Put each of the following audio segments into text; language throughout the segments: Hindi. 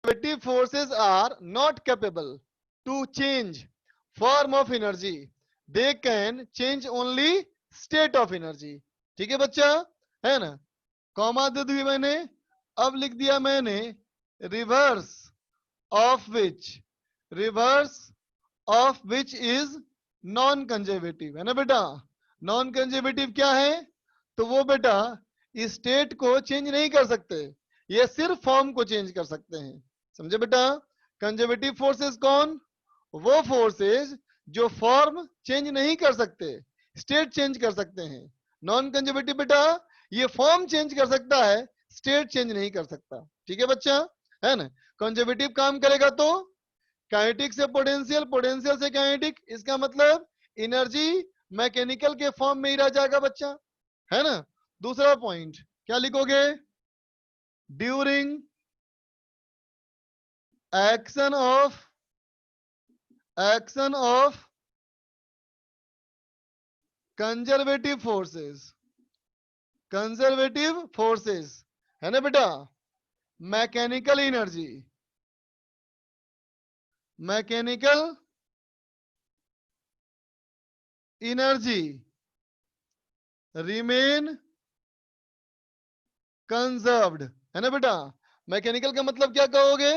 conservative forces are not capable to change form of energy, they can change only state of energy. ठीक है बच्चा, है ना? कॉमा दे दी मैंने, अब लिख दिया मैंने reverse of which, reverse of which is non conservative, है ना बेटा? नॉन कंजर्वेटिव क्या है? तो वो बेटा स्टेट को चेंज नहीं कर सकते, ये सिर्फ फॉर्म को चेंज कर सकते हैं। समझे बेटा? कंजर्वेटिव फोर्सेस कौन? वो फोर्सेस जो फॉर्म चेंज नहीं कर सकते, स्टेट चेंज कर सकते हैं। नॉन कंजर्वेटिव बेटा ये फॉर्म चेंज कर सकता है, स्टेट चेंज नहीं कर सकता। ठीक है बच्चा, है ना? कंजर्वेटिव काम करेगा तो काइनेटिक से पोटेंशियल, पोटेंशियल से काइनेटिक, इसका मतलब एनर्जी मैकेनिकल के फॉर्म में ही रह जाएगा बच्चा, है ना? दूसरा पॉइंट क्या लिखोगे? During action of conservative forces, conservative forces, है ना बेटा? Mechanical energy, mechanical energy remain conserved, है ना बेटा? मैकेनिकल का मतलब क्या कहोगे?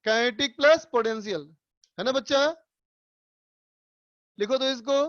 काइनेटिक प्लस पोटेंशियल, है ना बच्चा? लिखो तो इसको।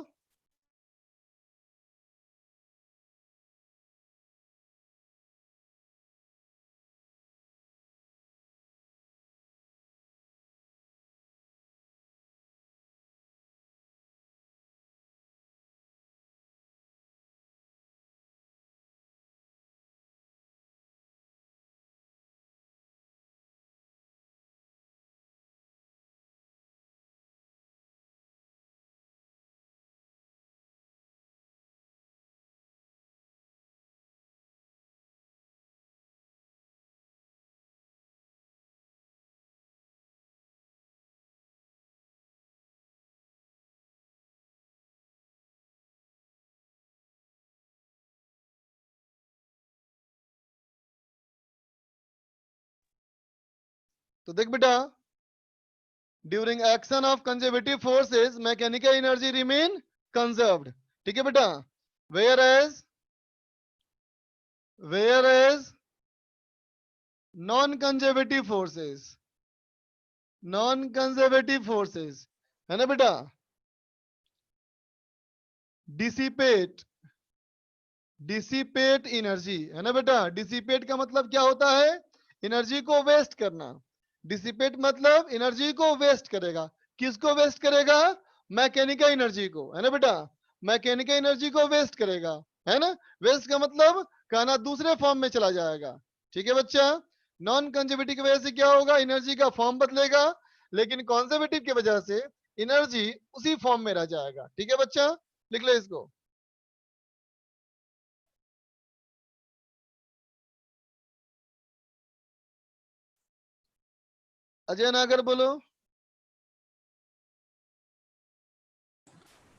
तो देख बेटा, during action of conservative forces mechanical energy remain conserved. ठीक है बेटा? Whereas non conservative forces, non conservative forces, है ना बेटा? डिसिपेट, डिसिपेट एनर्जी, है ना बेटा? डिसिपेट का मतलब क्या होता है? एनर्जी को वेस्ट करना। डिसिपेट मतलब एनर्जी को वेस्ट करेगा। किसको वेस्ट करेगा? मैकेनिकल एनर्जी को, है ना बेटा? मैकेनिकल एनर्जी को वेस्ट करेगा, है ना? वेस्ट का मतलब कहना दूसरे फॉर्म में चला जाएगा। ठीक है बच्चा? नॉन कंजर्वेटिव की वजह से क्या होगा? एनर्जी का फॉर्म बदलेगा, लेकिन कंजर्वेटिव की वजह से एनर्जी उसी फॉर्म में रह जाएगा। ठीक है बच्चा? लिख ले इसको। अजय नागर बोलो।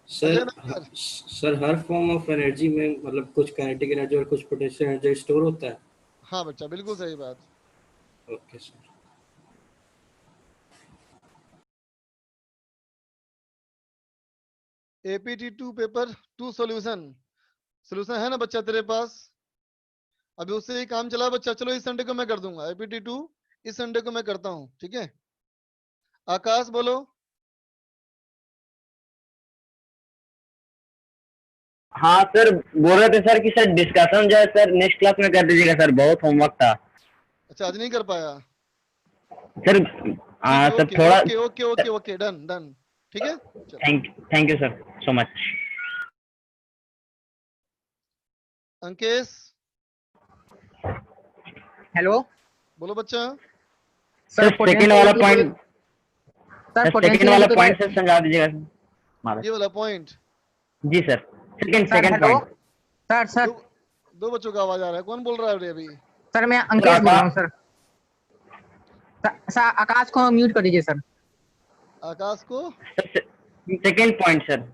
सर अजय नागर। Sir her form of energy में मतलब कुछ काइनेटिक एनर्जी और कुछ पोटेंशियल एनर्जी स्टोर होता है। हाँ बच्चा, बिल्कुल सही बात। Okay sir. APT 2 paper 2 solution, solution है ना बच्चा तेरे पास? अभी उससे ही काम चला बच्चा। चलो इस संडे को मैं कर दूंगा एपीटी 2, इस संडे को मैं करता हूँ। ठीक है? आकाश बोलो। हाँ सर, बोल रहे थे सर कि सर डिस्कशन जो है सर नेक्स्ट क्लास में कर दीजिएगा सर, बहुत होमवर्क था अच्छा, आज नहीं कर पाया? सर। ठीक है, सर ओके थोड़ा। Okay okay okay okay, done done. ठीक है, चलो। Thank you sir so much. Ankesh hello बोलो बच्चा। सर सर, सेकंड वाला point, sir sir second potential वाला एनर्जी तो पॉइंट सर समझा दीजिएगा सर हमारा। ये वाला पॉइंट। जी sir, second sir second hello point. Sir sir दो, दो बच्चों का आवाज आ रहा है, कौन बोल रहा है अभी? सर मैं सर अंकेश बोल रहा हूँ आकाश। सर। सर आकाश को म्यूट कर दीजिए सर। आकाश को। Second point sir.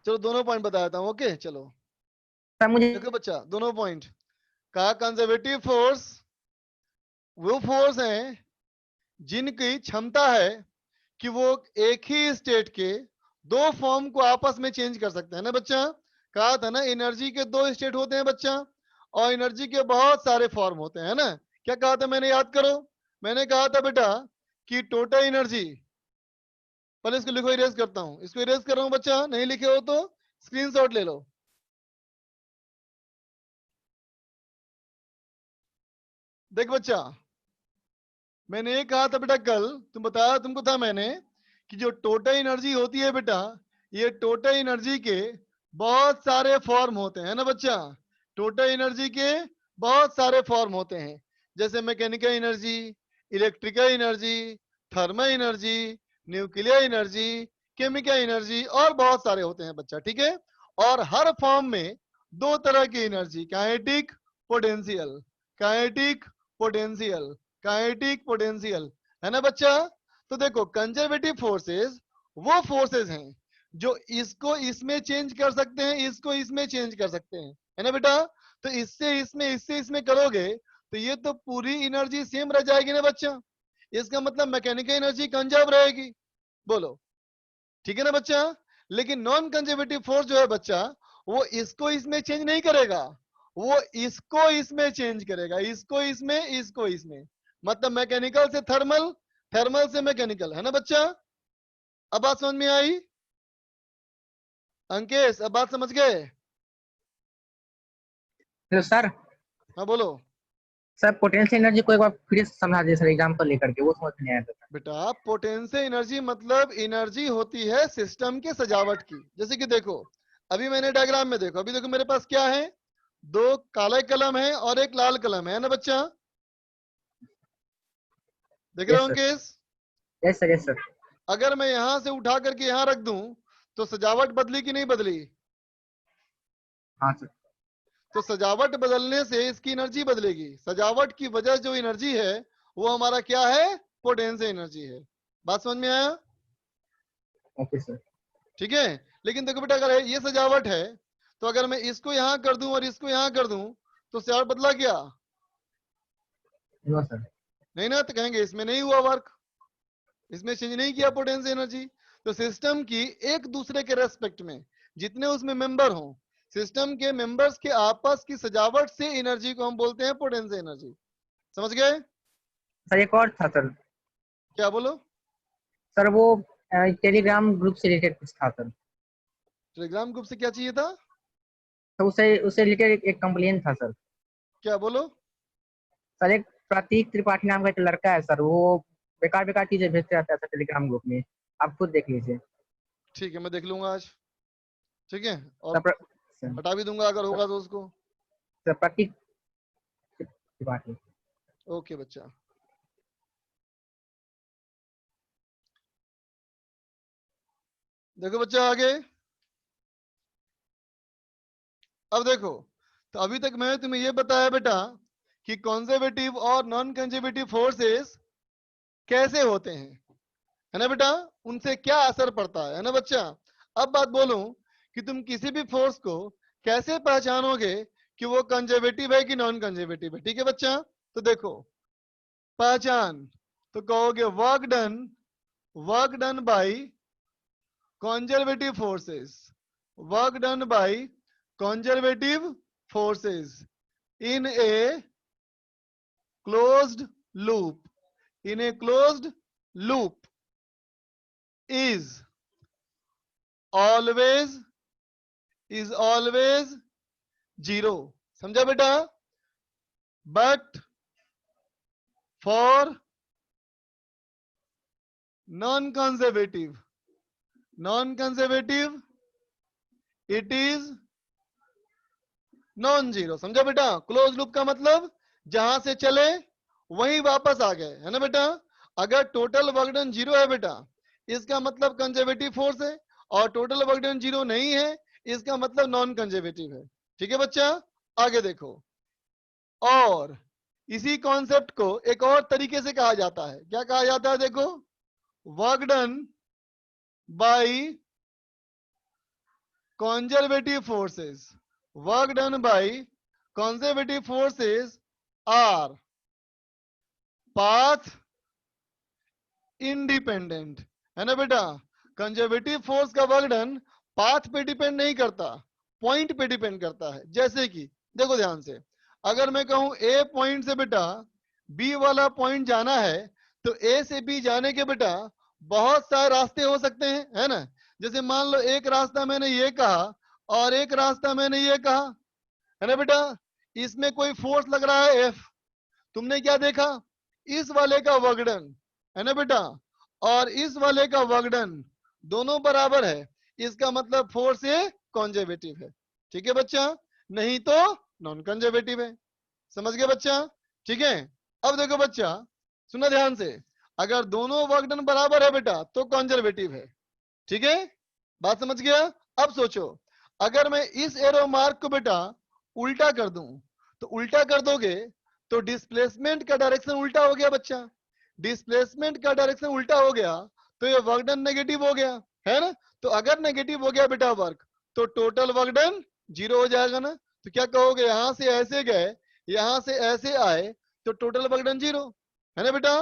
चलो दोनों पॉइंट बताया था। ओके चलो। सर मुझे देखो बच्चा, दोनों पॉइंट कहा। कंजर्वेटिव फोर्स वो फोर्स है जिनकी क्षमता है कि वो एक ही स्टेट के दो फॉर्म को आपस में चेंज कर सकते हैं ना बच्चा। कहा था ना एनर्जी के दो स्टेट होते हैं बच्चा, और एनर्जी के बहुत सारे फॉर्म होते हैं ना। क्या कहा था मैंने, याद करो। मैंने कहा था बेटा कि टोटल एनर्जी, पहले इसको लिखो, इरेज करता हूं, इसको इरेज कर रहा हूं बच्चा, नहीं लिखे हो तो स्क्रीनशॉट ले लो। देख बच्चा, मैंने ये कहा था बेटा कल, तुम बताया तुमको था मैंने कि जो टोटल एनर्जी होती है बेटा, ये टोटल एनर्जी के बहुत सारे फॉर्म होते हैं ना बच्चा। टोटल एनर्जी के बहुत सारे फॉर्म होते हैं, जैसे mechanical energy, electrical energy, thermal energy, nuclear energy, chemical energy, और बहुत सारे होते हैं बच्चा, ठीक है। और हर फॉर्म में दो तरह की energy, kinetic potential, kinetic potential, kinetic potential, है ना बच्चा। तो देखो कंजर्वेटिव फोर्सेस वो फोर्सेस हैं जो इसको इसमें चेंज कर सकते हैं, इसको इसमें चेंज कर सकते हैं, है ना बेटा। तो इससे इसमें करोगे तो ये तो पूरी एनर्जी सेम रह जाएगी ना बच्चा। इसका मतलब मैकेनिकल एनर्जी कंजर्व रहेगी, बोलो ठीक है ना बच्चा। लेकिन नॉन कंजर्वेटिव फोर्स जो है बच्चा, वो इसको इसमें चेंज नहीं करेगा, वो इसको इसमें चेंज करेगा, इसको इसमें, इसको इसमें। मतलब मैकेनिकल से थर्मल, थर्मल से मैकेनिकल, है ना बच्चा। अब बात समझ में आई अंकेश, अब बात समझ गए। Hello sir. हाँ बोलो सर पोटेंशियल एनर्जी को एक बार फिर से समझा दीजिए सर, एग्जांपल लेकर के, वो समझ में नहीं आया था। बेटा, पोटेंशियल एनर्जी मतलब एनर्जी होती है सिस्टम के सजावट की। जैसे कि देखो अभी मैंने डायग्राम में देखो, अभी देखो मेरे पास क्या है, दो काले कलम है और एक लाल कलम है ना बच्चा, देख रहे हो yes sir, Ankesh. Yes sir, yes sir. अगर मैं यहां से उठा करके यहां रख दूं तो सजावट बदली कि नहीं बदली। हाँ सर। तो सजावट बदलने से इसकी एनर्जी बदलेगी, सजावट की वजह जो एनर्जी है वो हमारा क्या है, पोटेंशियल एनर्जी है। बात समझ में आया, ओके सर। ठीक है। लेकिन देखो बेटा अगर ये सजावट है तो अगर मैं इसको यहां कर दूं और इसको यहां कर दूं तो सजावट बदला क्या, नो सर। नहीं ना, तो कहेंगे इसमें नहीं हुआ वर्क, इसमें चेंज नहीं किया पोटेंशियल एनर्जी। तो सिस्टम की एक दूसरे के रेस्पेक्ट में जितने उसमें मेंबर हों, सिस्टम के मेंबर्स के आपस की सजावट से एनर्जी को हम बोलते हैं पोटेंशियल एनर्जी। समझ गए। सर एक और था सर। क्या बोलो। सर वो टेलीग्राम ग्रुप से रिलेटेड कुछ था सर। टेलीग्राम ग्रुप से क्या चाहिए था, तो उसे उससे रिलेटेड एक कंप्लेन था सर। क्या बोलो। सर एक प्रतीक त्रिपाठी नाम का एक लड़का है सर, वो बेकार बेकार चीजें भेजते रहता है सर टेलीग्राम ग्रुप में, आप खुद देख लीजिए। ठीक है मैं देख लूंगा आज, ठीक है, और सर हटा भी दूंगा अगर होगा तो उसको। सर प्रतीक त्रिपाठी। ओके बच्चा। देखो बच्चा आगे, अब देखो, तो अभी तक मैंने तुम्हें ये बताया बेटा कि कंजर्वेटिव और नॉन कंजर्वेटिव फोर्सेस कैसे होते हैं, है ना बेटा, उनसे क्या असर पड़ता है ना बच्चा। अब बात बोलूं कि तुम किसी भी फोर्स को कैसे पहचानोगे कि वो कंजर्वेटिव है कि नॉन कंजर्वेटिव है, ठीक है बच्चा। तो देखो पहचान, तो कहोगे work done by conservative forces, work done by conservative forces in a closed loop, in a closed loop is always zero, समझा बेटा। but for non conservative it is non zero, समझा बेटा। क्लोज लूप का मतलब जहां से चले वहीं वापस आ गए, है ना बेटा। अगर टोटल वर्क डन जीरो है बेटा, इसका मतलब कंजर्वेटिव फोर्स है, और टोटल वर्क डन जीरो नहीं है इसका मतलब नॉन कंजर्वेटिव है, ठीक है बच्चा। आगे देखो, और इसी कॉन्सेप्ट को एक और तरीके से कहा जाता है, क्या कहा जाता है देखो, work done by conservative forces, work done by conservative forces are path independent, है ना बेटा। कंजर्वेटिव फोर्स का वर्क डन पाथ पे डिपेंड नहीं करता, पॉइंट पे डिपेंड करता है। जैसे कि देखो ध्यान से, अगर मैं कहूं ए पॉइंट से बेटा बी वाला पॉइंट जाना है, तो ए से बी जाने के बेटा बहुत सारे रास्ते हो सकते हैं, है ना। जैसे मान लो एक रास्ता मैंने ये कहा और एक रास्ता मैंने ये कहा, है ना बेटा। इसमें कोई फोर्स लग रहा है एफ, तुमने क्या देखा, इस वाले का वर्क डन, है ना बेटा, और इस वाले का वर्क डन दोनों बराबर है, इसका मतलब फोर्स ये कॉन्जर्वेटिव है। ठीक है बच्चा, नहीं तो नॉन कंजर्वेटिव है। समझ गए बच्चा, ठीक है। अब देखो बच्चा, सुना ध्यान से, अगर दोनों वर्क डन बराबर है बेटा तो कंजर्वेटिव है। ठीक है, बात समझ गया। अब सोचो, अगर मैं इस एरो मार्क को बेटा उल्टा कर दूं, तो उल्टा कर दोगे तो डिस्प्लेसमेंट का डायरेक्शन उल्टा हो गया बच्चा। डिस्प्लेसमेंट का डायरेक्शन उल्टा हो गया तो ये वर्क डन नेगेटिव हो गया, है ना। तो अगर नेगेटिव हो गया बेटा वर्क, तो टोटल वर्क डन 0 हो जाएगा ना। तो क्या कहोगे, यहां से ऐसे गए, यहां से ऐसे आए, तो टोटल वर्क डन 0, है ना बेटा।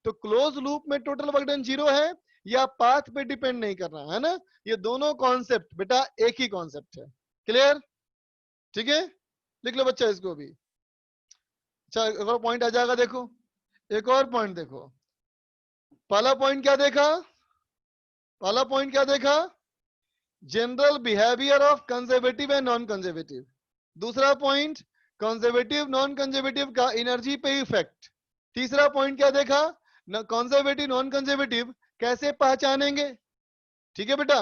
तो क्लोज लूप में टोटल वर्क डन 0 है, या पाथ पे डिपेंड नहीं कर रहा है ना। ये दोनों कॉन्सेप्ट बेटा एक ही कॉन्सेप्ट है। क्लियर, ठीक है, लिख लो बच्चा इसको भी। अच्छा एक और पॉइंट आ जाएगा, देखो एक और पॉइंट देखो। पहला पॉइंट क्या देखा, पहला पॉइंट क्या देखा, general behaviour of conservative and non conservative. दूसरा पॉइंट, कंजर्वेटिव नॉन कंजर्वेटिव का एनर्जी पे इफेक्ट। तीसरा पॉइंट क्या देखा, कंजर्वेटिव नॉन कंजर्वेटिव कैसे पहचानेंगे। ठीक है बेटा।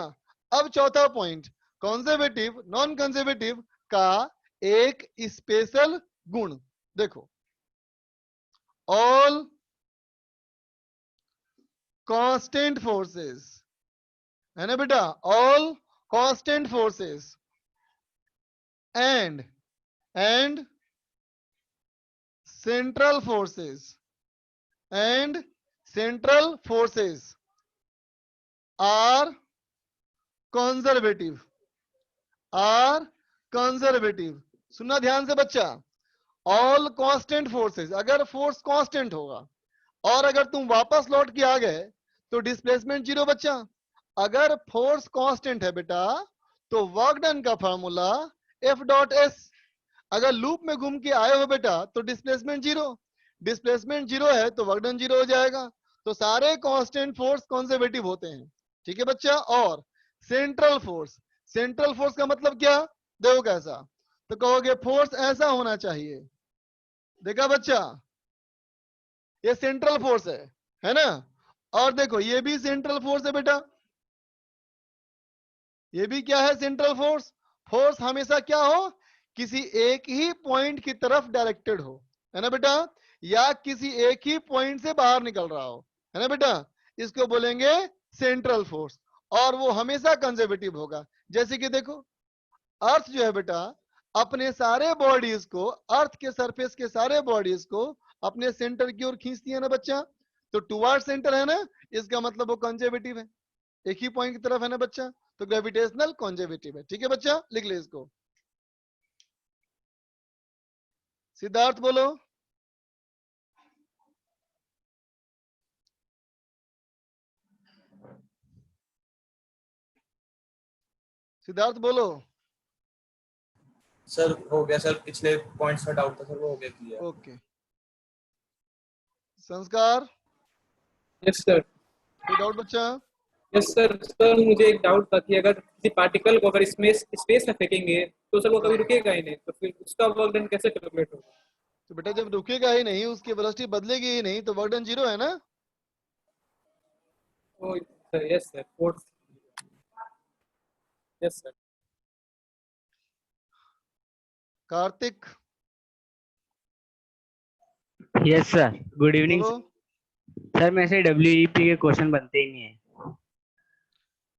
अब चौथा पॉइंट, कंजर्वेटिव नॉन कंजर्वेटिव का एक स्पेशल गुण देखो, ऑल कांस्टेंट फोर्सेस, है ना बेटा, all constant forces and central forces are conservative, सुनना ध्यान से बच्चा। ऑल कांस्टेंट फोर्सेस, अगर फोर्स कांस्टेंट होगा और अगर तुम वापस लौट के आ गए तो डिस्प्लेसमेंट 0 बच्चा। अगर फोर्स कांस्टेंट है बेटा तो वर्क डन का फार्मूला एफ डॉट एस। अगर लूप में घूम के आए हो बेटा तो डिस्प्लेसमेंट 0, डिस्प्लेसमेंट 0 है तो वर्क डन 0 हो जाएगा। तो सारे कांस्टेंट फोर्स कंजर्वेटिव होते हैं। ठीक है बच्चा। और सेंट्रल फोर्स का मतलब क्या, देखो कैसा, तो कहोगे फोर्स ऐसा होना चाहिए। देखा बच्चा, ये सेंट्रल फोर्स है ना। और देखो ये भी सेंट्रल फोर्स है बेटा, ये भी क्या है, सेंट्रल फोर्स। फोर्स हमेशा क्या हो, किसी एक ही पॉइंट की तरफ डायरेक्टेड हो, है ना बेटा, या किसी एक ही पॉइंट से बाहर निकल रहा हो, है ना बेटा। इसको बोलेंगे सेंट्रल फोर्स, और वो हमेशा कंजर्वेटिव होगा। जैसे कि देखो, अर्थ जो है बेटा अपने सारे बॉडीज को, अर्थ के सरफेस के सारे बॉडीज को अपने सेंटर की ओर खींचती है ना बच्चा। तो टुवर्ड सेंटर है ना, इसका मतलब वो कंजर्वेटिव है, एक ही पॉइंट की तरफ है ना बच्चा। तो ग्रेविटेशनल कंजर्वेटिव है। ठीक है बच्चा, लिख ले इसको। सिद्धार्थ बोलो। सिद्धार्थ बोलो। सर हो गया सर, पिछले पॉइंट्स में डाउट था सर, वो हो गया क्लियर। ओके, संस्कार यस सर। कोई डाउट बच्चा। Yes sir. सर मुझे एक डाउट था कि अगर किसी पार्टिकल को अगर स्पेस में फेंकेंगे तो सर वो कभी रुकेगा ही नहीं, तो फिर उसका वर्क डन कैसे कैलकुलेट होगा। तो बेटा जब रुकेगा ही नहीं, उसकी वेलोसिटी बदलेगी ही नहीं, तो वर्क डन 0 है ना। Oh sir, yes sir, force, yes sir. Kartik yes sir, good evening बोलो। सर। में से WEP के क्वेश्चन बनते ही नहीं है।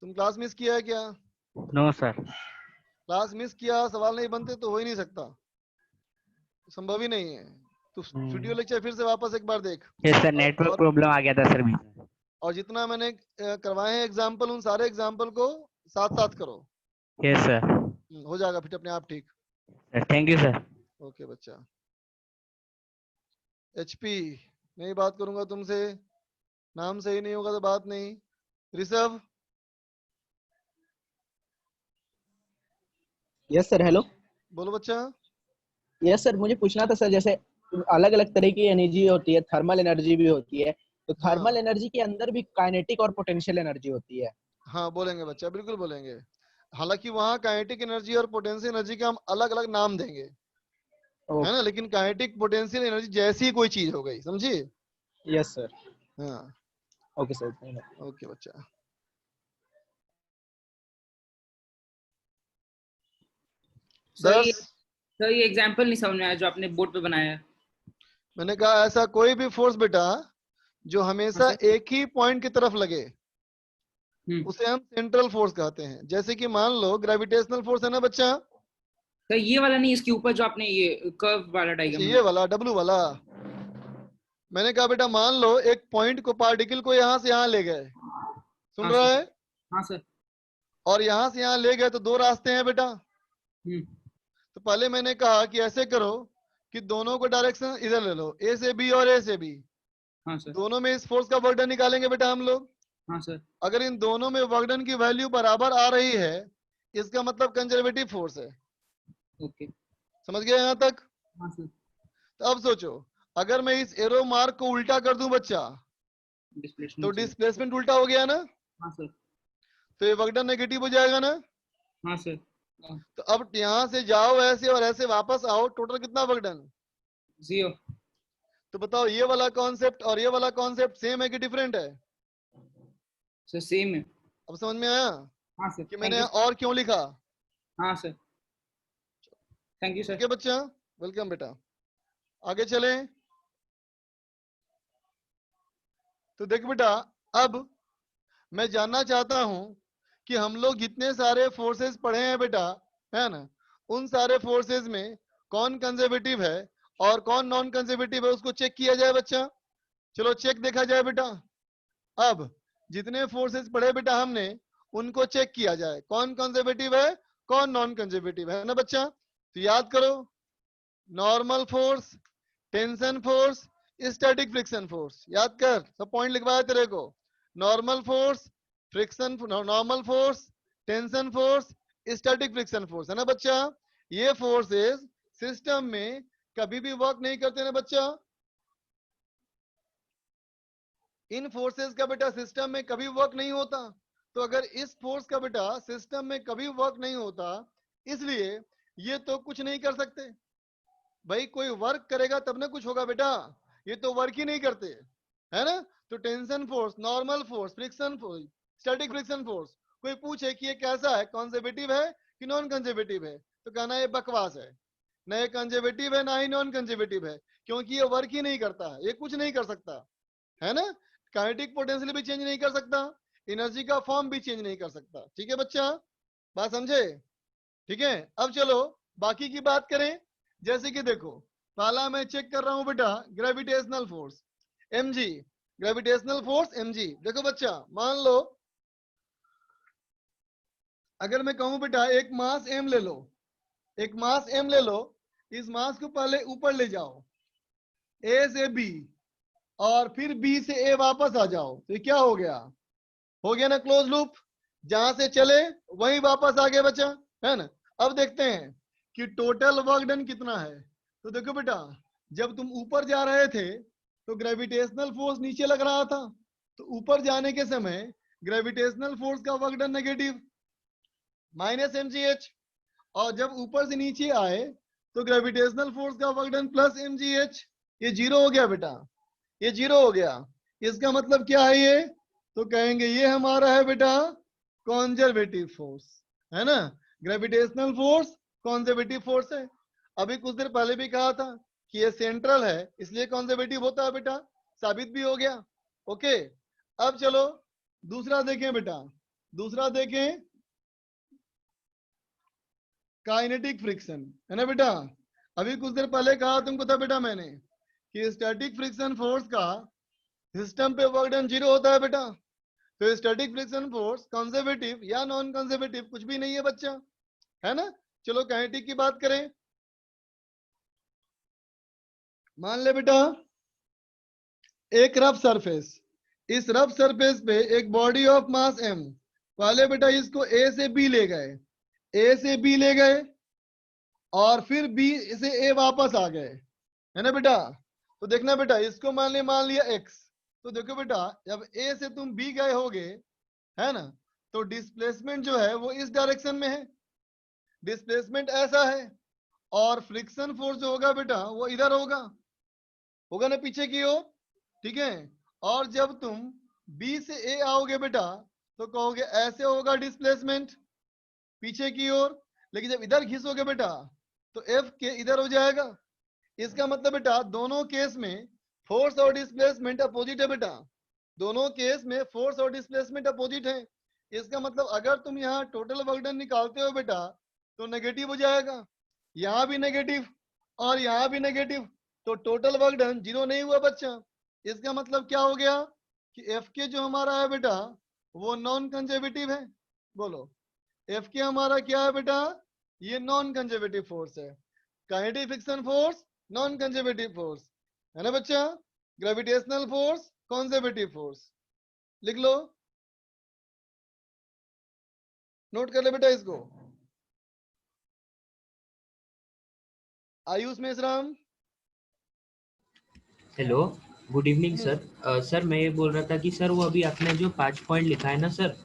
तुम क्लास मिस किया है क्या, नो सर। क्लास मिस किया, सवाल नहीं बनते तो हो ही नहीं सकता, संभव ही नहीं है। तो वीडियो लेक्चर फिर से वापस एक बार देख। यस सर, नेटवर्क प्रॉब्लम आ गया था सर बीच में। और जितना मैंने करवाए हैं एग्जाम्पल, उन सारे एग्जाम्पल को साथ साथ करो। Yes sir. हो जाएगा फिर अपने आप ठीक। Thank you sir. ओके बच्चा। HP नहीं बात करूंगा तुमसे, नाम सही नहीं होगा तो बात नहीं। Rishabh, yes sir, hello. बोलो बच्चा। यस सर, मुझे पूछना था सर, जैसे अलग अलग तरह की एनर्जी होती है, थर्मल एनर्जी भी होती है, तो थर्मल हाँ एनर्जी के अंदर भी काइनेटिक और पोटेंशियल एनर्जी होती है। हाँ बोलेंगे बच्चा, बिल्कुल बोलेंगे। हालांकि वहाँ काइनेटिक एनर्जी और पोटेंशियल एनर्जी के हम अलग अलग नाम देंगे, है ना, ओके। लेकिन काइनेटिक पोटेंशियल एनर्जी जैसी ही कोई चीज हो गई, समझिए। Yes sir. हाँ ओके सर, धन्यवाद। ओके बच्चा। सर ये 10। सर ये एग्जांपल नहीं समझ में आया जो आपने बोर्ड पे बनाया है। मैंने कहा ऐसा कोई भी फोर्स बेटा जो हाँ हमेशा सर। एक ही पॉइंट की तरफ लगे उसे हम सेंट्रल फोर्स कहते हैं। जैसे कि मान लो ग्रेविटेशनल फोर्स है ना बच्चा, सर ये वाला नहीं, इसके ऊपर जो आपने ये कर्व वाला अच्छा डायग्राम ये बनाया। वाला डब्लू वाला। मैंने कहा बेटा मान लो एक पॉइंट को, पार्टिकल को यहां से यहां ले गए, सुन हाँ रहा सर। है, हाँ सर। और यहां से यहां ले गए तो दो रास्ते हैं बेटा। हम्म। तो पहले मैंने कहा कि ऐसे करो कि दोनों को डायरेक्शन इधर ले लो, ए से बी और ए से बी, हाँ सर। दोनों में इस फोर्स का वर्क डन निकालेंगे बेटा हम लोग। हाँ सर। अगर इन दोनों में वर्क डन की वैल्यू बराबर आ रही है इसका मतलब कंजर्वेटिव फोर्स है। ओके। समझ गए यहाँ तक? हाँ सर। तो अब सोचो, अगर मैं इस एरो मार्क को उल्टा कर दूं बच्चा तो डिस्प्लेसमेंट चाहिए। डिस्प्लेसमेंट उल्टा हो गया ना, हाँ सर। तो ये वर्क डन नेगेटिव हो जाएगा ना। हाँ सर। तो अब यहाँ से जाओ ऐसे और ऐसे वापस आओ, टोटल कितना वर्क डन? 0। तो बताओ ये वाला कॉन्सेप्ट और ये वाला कॉन्सेप्ट सेम है कि डिफरेंट है? सर सेम है। अब समझ में आया हाँ सर, कि थैंक मैंने यू। और क्यों लिखा? हाँ सर, थैंक यू ठीक सर। है बच्चा, वेलकम बेटा। आगे चले। तो देख बेटा, अब मैं जानना चाहता हूं कि हम लोग जितने सारे फोर्सेस पढ़े हैं बेटा, है ना, उन सारे फोर्सेस में कौन कंजर्वेटिव है और कौन नॉन कंजर्वेटिव है, उसको चेक किया जाए बच्चा। चलो चेक देखा जाए बेटा। अब जितने फोर्सेस पढ़े बेटा हमने, उनको चेक किया जाए कौन कंजर्वेटिव है कौन नॉन कंजर्वेटिव है ना बच्चा। तो याद करो, normal force, tension force, static friction force. याद कर, सब पॉइंट लिखवाया तेरे को। Normal force, friction, normal force, tension force, static friction force, है ना बच्चा। ये फोर्सेस सिस्टम में कभी भी वर्क नहीं करते ना बच्चा। इन फोर्सेस का बेटा सिस्टम में कभी वर्क नहीं होता। तो अगर इस फोर्स का बेटा सिस्टम में कभी वर्क नहीं होता, इसलिए ये तो कुछ नहीं कर सकते। भाई कोई वर्क करेगा तब ना कुछ होगा बेटा, ये तो वर्क ही नहीं करते, है ना। तो tension force, normal force, friction force, static friction force, कोई पूछे कि ये कैसा है, कंजर्वेटिव है कि नॉन कंजर्वेटिव है, तो कहना ये बकवास है, ना ये कंजर्वेटिव है ना ही नॉन कंजर्वेटिव है, क्योंकि ये वर्क ही नहीं करता, ये कुछ नहीं कर सकता, है ना। काइनेटिक पोटेंशियल भी चेंज नहीं कर सकता, एनर्जी का फॉर्म भी चेंज नहीं कर सकता। ठीक है बच्चा, बात समझे? ठीक है, अब चलो बाकी की बात करें। जैसे कि देखो, पहला मैं चेक कर रहा हूं बेटा gravitational force mg, gravitational force mg। देखो बच्चा, मान लो अगर मैं कहूं बेटा एक मास m ले लो, एक मास m ले लो, इस मास को पहले ऊपर ले जाओ a से b और फिर b से a वापस आ जाओ, तो ये क्या हो गया? हो गया ना क्लोज लूप, जहां से चले वहीं वापस आ गया बच्चा, है ना। अब देखते हैं कि टोटल वर्क डन कितना है। तो देखो बेटा, जब तुम ऊपर जा रहे थे तो ग्रेविटेशनल फोर्स नीचे लग रहा था, तो ऊपर जाने के समय ग्रेविटेशनल फोर्स का work done negative minus mgh, और जब ऊपर से नीचे आए तो ग्रेविटेशनल फोर्स का वर्क डन प्लस mgh। ये जीरो हो गया बेटा, ये जीरो हो गया। इसका मतलब क्या है ये? तो कहेंगे ये हमारा है बेटा कॉन्जर्वेटिव फोर्स, है ना। ग्रेविटेशनल फोर्स कॉन्जर्वेटिव फोर्स है। अभी कुछ देर पहले भी कहा था कि ये सेंट्रल है इसलिए कॉन्जर्वेटिव होता है बेटा, साबित भी हो गया। ओके, अब चलो दूसरा देखें बेटा, दूसरा देखें काइनेटिक फ्रिक्शन, है ना बेटा। अभी कुछ देर पहले कहा तुमको था बेटा मैंने कि स्टैटिक फ्रिक्शन फोर्स का सिस्टम पे वर्क डन जीरो होता है बेटा। तो स्टैटिक फ्रिक्शन फोर्स कंजर्वेटिव या नॉन कंजर्वेटिव कुछ भी नहीं है बच्चा, है ना। चलो काइनेटिक की बात करें। मान ले बेटा एक रफ सरफेस, इस रफ सरफेस पे एक बॉडी ऑफ मास m, पहले बेटा इसको ए से बी ले गए, ए से बी ले गए और फिर बी से ए वापस आ गए, है ना बेटा। तो देखना बेटा, इसको मान लिया x, तो देखो बेटा जब ए से तुम बी गए होगे, है ना, तो डिस्प्लेसमेंट जो है वो इस डायरेक्शन में है, डिस्प्लेसमेंट ऐसा है, और फ्रिक्शन फोर्स जो होगा बेटा वो इधर होगा ना, पीछे की ओर, ठीक है। और जब तुम बी से ए आओगे बेटा तो कहोगे ऐसे होगा डिस्प्लेसमेंट पीछे की ओर, लेकिन जब इधर घिसोगे बेटा तो एफ के इधर हो जाएगा। इसका मतलब बेटा दोनों केस में फोर्स और डिस्प्लेसमेंट अपोजिट है बेटा, दोनों केस में फोर्स और डिस्प्लेसमेंट अपोजिट है। इसका मतलब अगर तुम यहाँ टोटल वर्क डन निकालते हो बेटा तो नेगेटिव हो जाएगा, यहाँ भी नेगेटिव और यहाँ भी नेगेटिव, तो टोटल वर्क डन 0 नहीं हुआ बच्चा। इसका मतलब क्या हो गया कि एफ के जो हमारा है बेटा वो नॉन कंजर्वेटिव है। बोलो एफ के हमारा क्या है बेटा, ये नॉन कंजर्वेटिव फोर्स है। Kinetic friction force non conservative force है ना बच्चा, ग्रेविटेशनल फोर्स कंजर्वेटिव फोर्स। लिख लो, नोट कर ले बेटा इसको। Ayush Meshram, hello, good evening sir. Sir मैं ये बोल रहा था कि सर वो अभी आपने जो 5 पॉइंट लिखा है ना सर,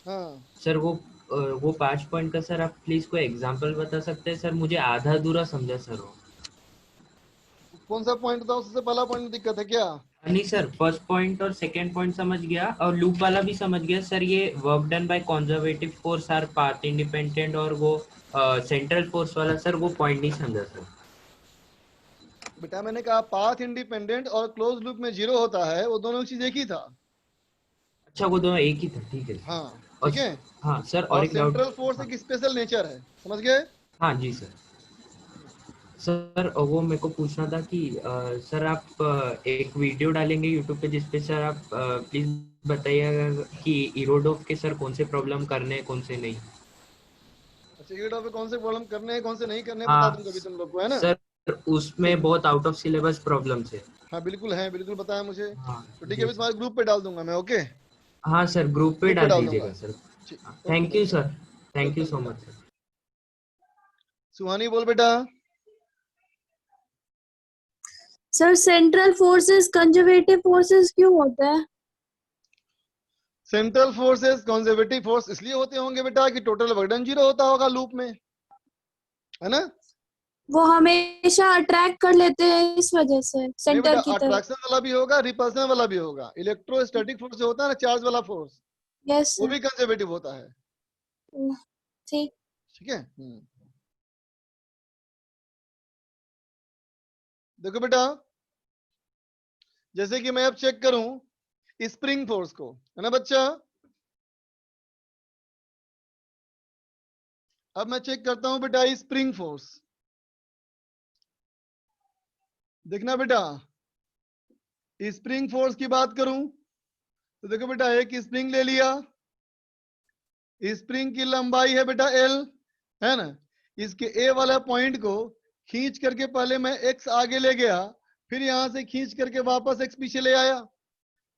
हाँ सर वो 5 पॉइंट का सर आप प्लीज कोई एग्जांपल बता सकते हैं सर? मुझे आधा अधूरा समझा सर वो। कौन सा पॉइंट था, सबसे पहला पॉइंट दिक्कत है क्या? नहीं सर, फर्स्ट पॉइंट और सेकंड पॉइंट समझ गया और लूप वाला भी समझ गया सर। ये work done by conservative force our path independent और वो सेंट्रल फोर्स वाला सर वो पॉइंट नहीं समझा सर। बेटा मैंने कहा पाथ इंडिपेंडेंट और क्लोज लूप में 0 होता है, वो दोनों चीज एक ही था। अच्छा वो दोनों एक ही था, ठीक है। हाँ और ठीक है। हाँ सर, और और एक डाउट। सेंट्रल फोर्स एक स्पेशल नेचर है, समझ गए? हाँ जी सर। सर वो मेरे को पूछना था कि सर आप एक वीडियो डालेंगे यूट्यूब पे जिसपे सर आप प्लीज बताइएगा कि इरोडोफ के सर कौन से प्रॉब्लम करने हैं कौन से नहीं। अच्छा ये टॉपिक कौन से प्रॉब्लम करने हैं कौन से नहीं करने हैं बता हाँ दूंगा अभी तुम लोग को, है ना। सर, उसमें बहुत आउट ऑफ सिलेबस प्रॉब्लम है। हाँ बिल्कुल है, बिल्कुल बताया मुझे। हाँ तो ठीक है, जी अभी तुम्हारे ग्रुप पे डाल दूंगा मैं, ओके। हाँ सर, ग्रुप पे ग्रुप पे डाल डाल दीजिएगा दूंगा। सर। ठीक, ओके थैंक यू बच्चा, sir, thank you welcome so बेटा। Much sir. सुहानी बोल बेटा। Sir central forces conservative forces क्यों होता है? सेंट्रल फोर्सेस कंजर्वेटिव फोर्स इसलिए होते होंगे बेटा कि टोटल वर्क डन 0 होता होगा लूप में, है ना। वो हमेशा अट्रैक्ट कर लेते हैं इस वजह से नहीं सेंटर बेटा, की तरफ। अट्रैक्शन वाला भी होगा, रिपल्सन वाला भी होगा। इलेक्ट्रोस्टैटिक फोर्स जो होता है ना, चार्ज वाला फोर्स, यस वो सर। भी कंजर्वेटिव होता है, ठीक। ठीक है। देखो बेटा, जैसे कि मैं अब चेक करूं स्प्रिंग फोर्स को, है ना बच्चा। अब मैं चेक करता हूं बेटा स्प्रिंग फोर्स। देखना बेटा, स्प्रिंग फोर्स की बात करूं तो देखो बेटा, एक स्प्रिंग ले लिया, स्प्रिंग की लंबाई है बेटा L, है ना। इसके A वाला पॉइंट को खींच करके पहले मैं X आगे ले गया, फिर यहां से खींच करके वापस X पीछे ले आया,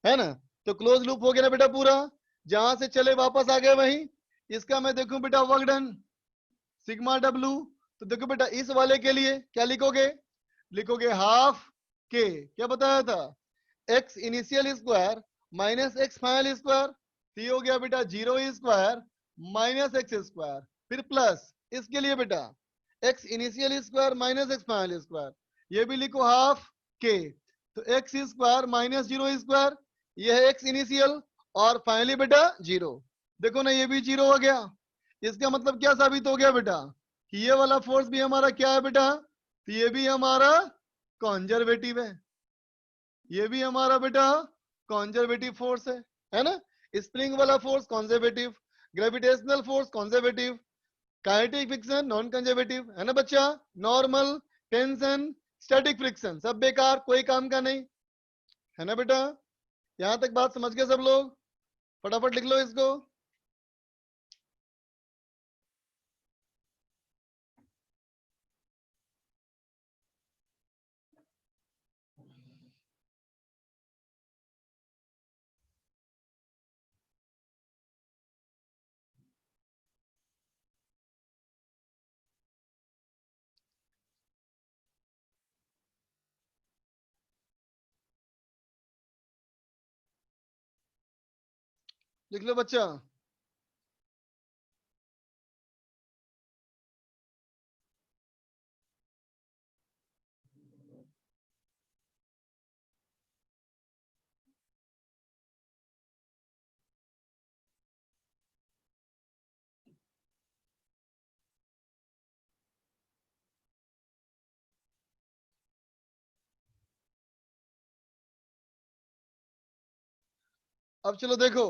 है ना। तो क्लोज लूप हो गया ना बेटा पूरा, जहां से चले वापस आ गए वहीं। इसका मैं देखूं बेटा वर्क डन सिग्मा W, तो देखो बेटा इस वाले के लिए क्या लिखोगे, लिखोगे हाफ के, क्या बताया था, x initial square minus x final square, तो ये हो गया बेटा 0 स्क्वायर माइनस x स्क्वायर, फिर प्लस इसके लिए बेटा x initial square minus x final square, ये भी लिखो हाफ के, तो x स्क्वायर माइनस 0 स्क्वायर, ये है x इनिशियल और फाइनली बेटा 0। देखो ना ये भी 0 हो गया। इसका मतलब क्या साबित हो गया बेटा कि ये वाला फोर्स भी हमारा क्या है बेटा, तो ये भी हमारा कंजर्वेटिव है, ये भी हमारा बेटा कंजर्वेटिव फोर्स है ना। स्प्रिंग वाला force conservative, gravitational force conservative, kinetic friction non conservative, है ना बच्चा। नॉर्मल, टेंशन, स्टैटिक फ्रिक्शन सब बेकार, कोई काम का नहीं, है ना बेटा। यहां तक बात समझ गए सब लोग? फटाफट लिख लो इसको। लिख लो बच्चा। अब चलो देखो,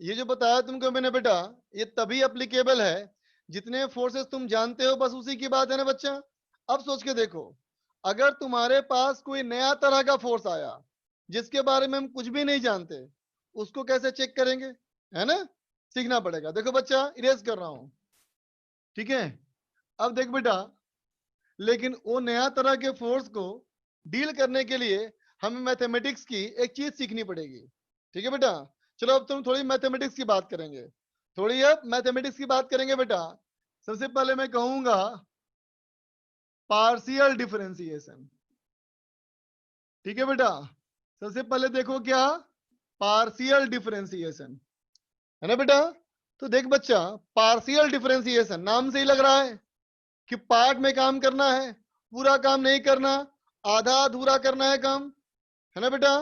ये जो बताया तुमको मैंने बेटा, ये तभी एप्लीकेबल है जितने फोर्सेस तुम जानते हो, बस उसी की बात है ना बच्चा। अब सोच के देखो, अगर तुम्हारे पास कोई नया तरह का फोर्स आया जिसके बारे में हम कुछ भी नहीं जानते, उसको कैसे चेक करेंगे, है ना, सीखना पड़ेगा। देखो बच्चा, इरेज कर रहा हूं, ठीक है। अब देख बेटा, लेकिन वो नया तरह के फोर्स को डील करने के लिए हमें मैथमेटिक्स की एक चीज सीखनी पड़ेगी, ठीक है बेटा। चलो अब तुम थोड़ी मैथमेटिक्स की बात करेंगे, थोड़ी अब मैथमेटिक्स की बात करेंगे बेटा। सबसे पहले मैं कहूंगा पार्शियल डिफरेंशिएशन, ठीक है बेटा। सबसे पहले देखो क्या, पार्शियल डिफरेंशिएशन, है ना बेटा। तो देख बच्चा, पार्शियल डिफरेंशिएशन नाम से ही लग रहा है कि पार्ट में काम करना है, पूरा काम नहीं करना, आधा अधूरा करना है काम, है ना बेटा।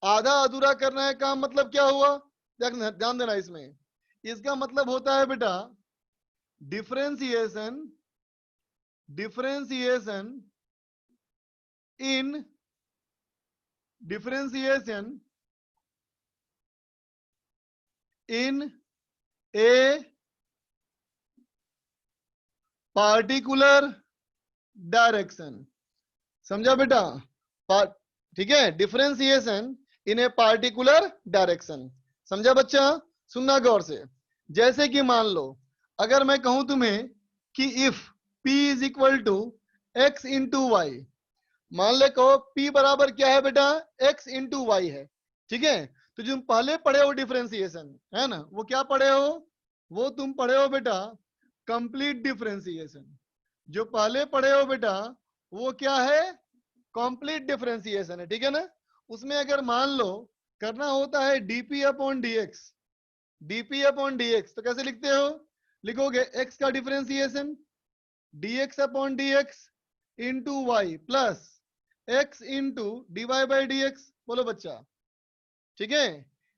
आधा अधूरा करना है काम मतलब क्या हुआ, ध्यान देना इसमें। इसका मतलब होता है बेटा differentiation, differentiation in differentiation in a particular direction, समझा बेटा। ठीक है, differentiation in a particular direction, समझा बच्चा। सुनना गौर से। जैसे कि मान लो, अगर मैं कहूं तुम्हें कि if P is equal to X into Y, मान ले कहो P बराबर क्या है बेटा, x इंटू वाई है, ठीक है। तो जो तुम पहले पढ़े हो डिफरेंशिएशन, है ना, वो क्या पढ़े हो, वो तुम पढ़े हो बेटा कंप्लीट डिफरेंशिएशन। जो पहले पढ़े हो बेटा वो क्या है, कंप्लीट डिफरेंशिएशन है, ठीक है ना। उसमें अगर मान लो करना होता है dp upon dx, dp upon dx, तो कैसे लिखते हो, लिखोगे x का differentiation dx upon dx into Y plus x into dy by dx, बोलो बच्चा, ठीक है।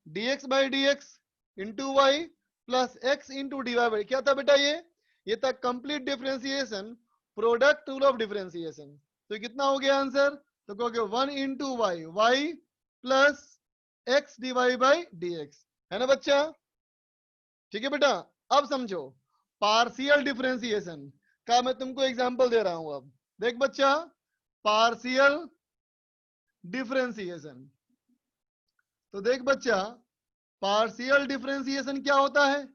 dx by dx into Y plus x into dy by, क्या था बेटा ये था complete differentiation product rule of differentiation. तो कितना हो गया आंसर, तो कहोगे 1 into Y, Y plus X dy by dx, है ना बच्चा, ठीक है बेटा। अब समझो पार्शियल डिफरेंशिएशन का मैं तुमको एग्जांपल दे रहा हूं। अब देख बच्चा, पार्शियल डिफरेंशिएशन, तो देख बच्चा पार्शियल डिफरेंशिएशन क्या होता है,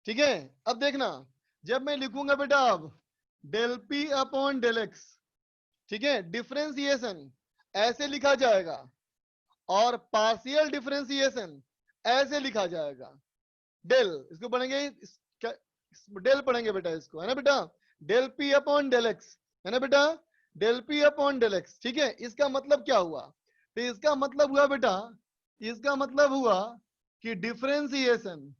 ठीक है। अब देखना, जब मैं लिखूंगा बेटा अब del P upon del X, ठीक है, डिफरेंशिएशन ऐसे लिखा जाएगा और पार्शियल डिफरेंशिएशन ऐसे लिखा जाएगा। डेल इसको पढ़ेंगे, डेल पढ़ेंगे बेटा इसको, है ना बेटा, del P upon del X, है ना बेटा, del P upon del X, ठीक है। इसका मतलब क्या हुआ, तो इसका मतलब हुआ बेटा, इसका मतलब हुआ कि डिफरेंशिएशन,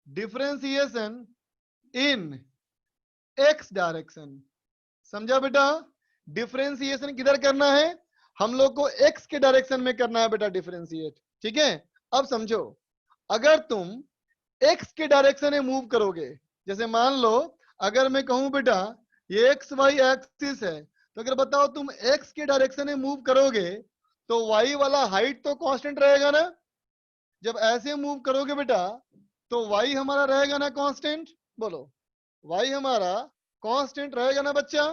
डिफरेंशिएशन इन एक्स डायरेक्शन, समझा बेटा। डिफरेंशिएशन किधर करना है, हम लोग को एक्स के डायरेक्शन में करना है बेटा डिफरेंशिएट, ठीक है। अब समझो, अगर तुम एक्स के डायरेक्शन में मूव करोगे, जैसे मान लो अगर मैं कहूं बेटा ये एक्स वाई एक्सिस है, तो अगर बताओ तुम एक्स के डायरेक्शन में मूव करोगे तो वाई वाला हाइट तो कांस्टेंट रहेगा ना। जब ऐसे मूव करोगे बेटा तो वाई हमारा रहेगा ना कांस्टेंट, बोलो वाई हमारा कांस्टेंट रहेगा ना बच्चा,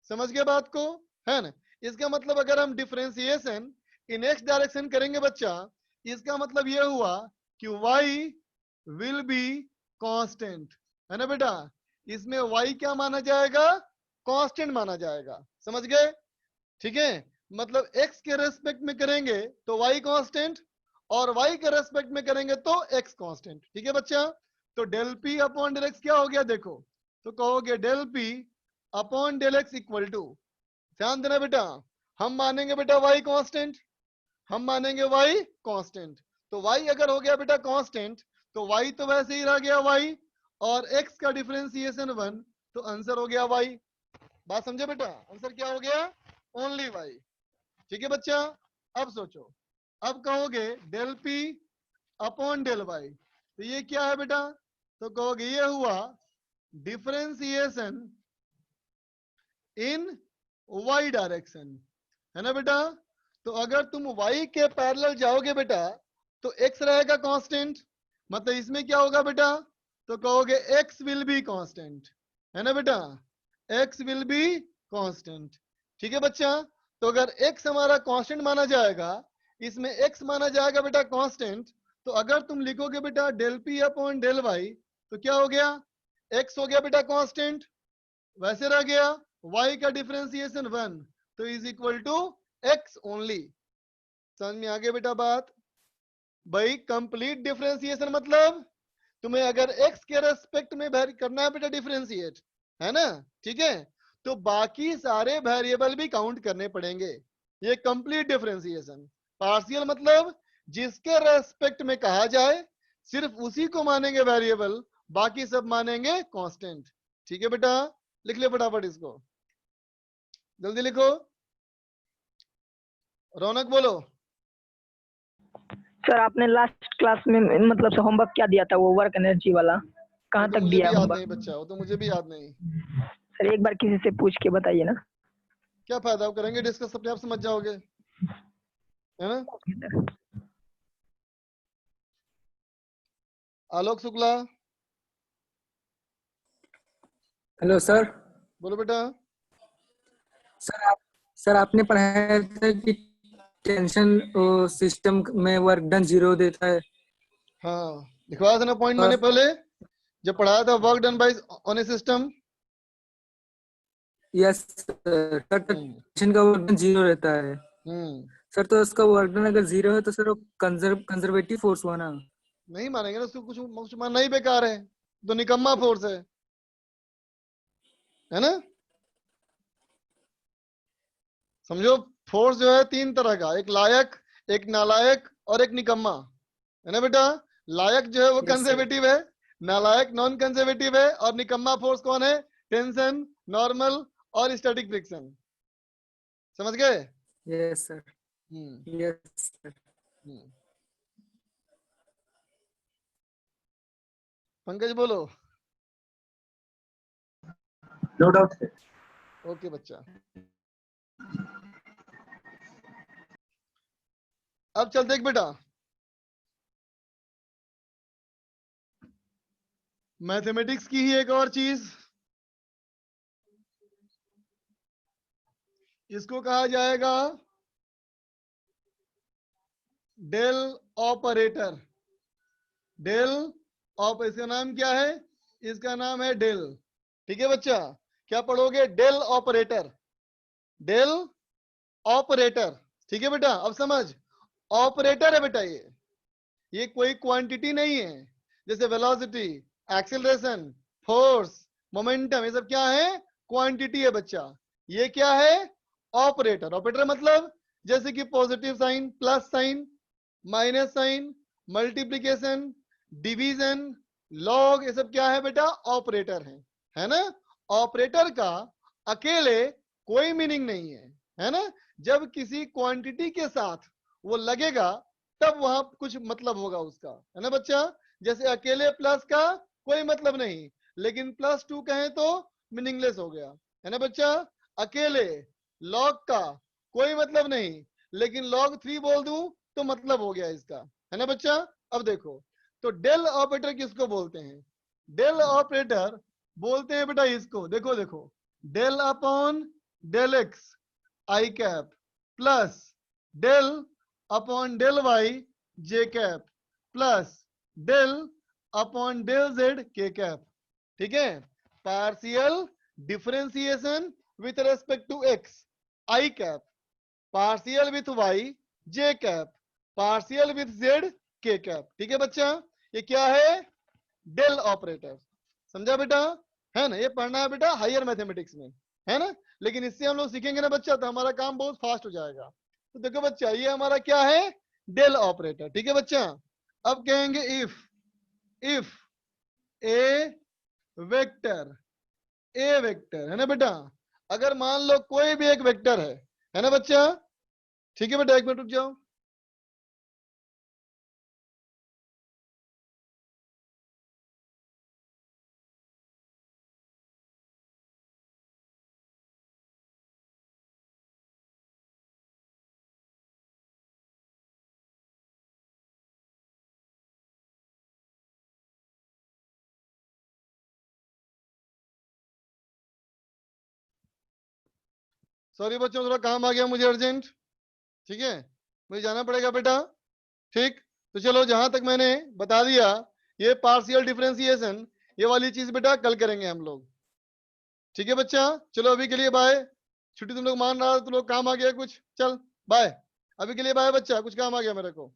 समझ गए बात को, है ना। इसका मतलब अगर हम डिफरेंशिएशन इन एक्स डायरेक्शन करेंगे बच्चा, इसका मतलब ये हुआ कि y विल बी कांस्टेंट, है ना बेटा। इसमें y क्या माना जाएगा, कांस्टेंट माना जाएगा, समझ गए, ठीक है। मतलब x के रेस्पेक्ट में करेंगे तो y कांस्टेंट और y के रेस्पेक्ट में करेंगे तो x कांस्टेंट, ठीक है बच्चा। तो del p upon del x क्या हो गया देखो, तो कहोगे del p upon del x equal to, ध्यान देना बेटा, हम मानेंगे बेटा y कांस्टेंट, हम मानेंगे y कांस्टेंट, तो y अगर हो गया बेटा कांस्टेंट तो y तो वैसे ही रह गया y, और x का डिफरेंशिएशन 1, तो आंसर हो गया y। बात समझे बेटा, आंसर क्या हो गया, ओनली y। ठीक है बच्चा, अब सोचो, अब कहोगे del p upon del y, तो ये क्या है बेटा, तो कहोगे ये हुआ डिफरेंशिएशन इन y डायरेक्शन, है ना बेटा। तो अगर तुम y के पैरेलल जाओगे बेटा तो x रहेगा कांस्टेंट, मतलब इसमें क्या होगा बेटा, तो कहोगे x विल बी कांस्टेंट, है ना बेटा, x विल बी कांस्टेंट। ठीक है बच्चा, तो अगर x हमारा कांस्टेंट माना जाएगा, इसमें x माना जाएगा बेटा कांस्टेंट, तो अगर तुम लिखोगे बेटा del p upon del y, तो क्या हो गया, x हो गया बेटा कांस्टेंट, वैसे रह गया, y का डिफरेंशिएशन 1, तो is equal to x only. समझ में आ गया बेटा बात। भाई कंप्लीट डिफरेंशिएशन मतलब तुम्हें अगर x के रेस्पेक्ट में करना है बेटा डिफरेंशिएट, है ना, ठीक है, तो बाकी सारे वेरिएबल भी काउंट करने पड़ेंगे। ये कंप्लीट डिफरेंशिएशन। पार्शियल मतलब जिसके रेस्पेक्ट में कहा जाए सिर्फ उसी को मानेंगे वेरिएबल, बाकी सब मानेंगे कांस्टेंट। ठीक है बेटा, लिख ले फटाफट इसको, जल्दी लिखो। रौनक बोलो। सर आपने लास्ट क्लास में मतलब से होमवर्क क्या दिया था, वो वर्क एनर्जी वाला कहाँ वो तो तक मुझे दिया भी याद होमवर्क? नहीं बच्चा, वो तो मुझे भी याद नहीं। सर एक बार किसी से पूछ के बताइए ना। क्या फायदा, वो करेंगे डिस्कस, अपने आप समझ जाओगे, है ना। आलोक शुक्ला। Hello sir. बोलो बेटा। सर आपने पढ़ाया था कि टेंशन सिस्टम में वर्क डन 0 देता है। हाँ, लिखवाया था ना पॉइंट मैंने पहले जब पढ़ाया था, work done by on A system. Yes sir, tension का वर्क डन 0 रहता है। सर तो उसका वर्क डन अगर 0 है तो सर वो कंजर्वेटिव फोर्स हुआ ना। नहीं मानेंगे ना उसको, कुछ मानना ही बेकार है, तो निकम्मा फोर्स है ना। समझो फोर्स जो है 3 तरह का, एक लायक, एक नालायक और एक निकम्मा, है ना बेटा। लायक जो है वो कंजर्वेटिव है, नालायक नॉन कंजर्वेटिव है, और निकम्मा फोर्स कौन है, टेंशन, नॉर्मल और स्टैटिक फ्रिक्शन। समझ गए? Yes sir. Yes sir. Pankaj बोलो। No doubt sir. ओके बच्चा, अब चल देख बेटा, मैथमेटिक्स की ही एक और चीज, इसको कहा जाएगा डेल ऑपरेटर। डेल ऑप, इसका नाम क्या है, इसका नाम है डेल। ठीक है बच्चा, क्या पढ़ोगे, डेल ऑपरेटर, डेल ऑपरेटर। ठीक है बेटा, अब समझ, ऑपरेटर है बेटा, ये कोई क्वांटिटी नहीं है, जैसे वेलोसिटी, एक्सेलरेशन, फोर्स, मोमेंटम, ये सब क्या है, क्वांटिटी है बच्चा। ये क्या है, ऑपरेटर। ऑपरेटर मतलब जैसे कि positive sign, plus sign, minus sign, multiplication, division, log, ये सब क्या है बेटा, ऑपरेटर है ना। ऑपरेटर का अकेले कोई मीनिंग नहीं है ना। जब किसी क्वांटिटी के साथ वो लगेगा तब वहां कुछ मतलब होगा उसका, है ना बच्चा। जैसे अकेले प्लस का कोई मतलब नहीं, लेकिन +2 कहें तो मीनिंगलेस हो गया, है ना बच्चा। अकेले लॉग का कोई मतलब नहीं, लेकिन log 3 बोल दूं तो मतलब हो गया इसका, है ना बच्चा। अब देखो, तो डेल ऑपरेटर किसको बोलते हैं, डेल ऑपरेटर बोलते हैं बेटा इसको, देखो देखो, del upon del X I cap plus del upon del Y J cap plus del upon del Z K cap. ठीक है, partial differentiation with respect to X I cap, partial with Y J cap, partial with Z K cap. ठीक है बच्चा, ये क्या है, डेल ऑपरेटर। समझा बेटा, है ना। ये पढ़ना है बेटा हायर मैथमेटिक्स में, है ना। लेकिन इससे हम लोग सीखेंगे ना बच्चा, तो हमारा काम बहुत फास्ट हो जाएगा। तो देखो बच्चा, ये हमारा क्या है, डेल ऑपरेटर। ठीक है बच्चा। अब कहेंगे इफ ए वेक्टर है ना बेटा, अगर मान लो कोई भी एक वेक्टर है ना बच्चा। ठीक है बेटा, एक मिनट रुक जाओ। सॉरी बच्चों, थोड़ा काम आ गया मुझे अर्जेंट। ठीक है, मुझे जाना पड़ेगा बेटा। ठीक, तो चलो जहां तक मैंने बता दिया, ये पार्शियल डिफरेंशिएशन, ये वाली चीज बेटा कल करेंगे हम लोग। ठीक है बच्चा, चलो अभी के लिए बाय। छुट्टी तुम लोग मान रहा, तुम लोग काम आ गया कुछ, चल बाय। अभी के लिए बाय बच्चा, कुछ काम आ गया मेरे को।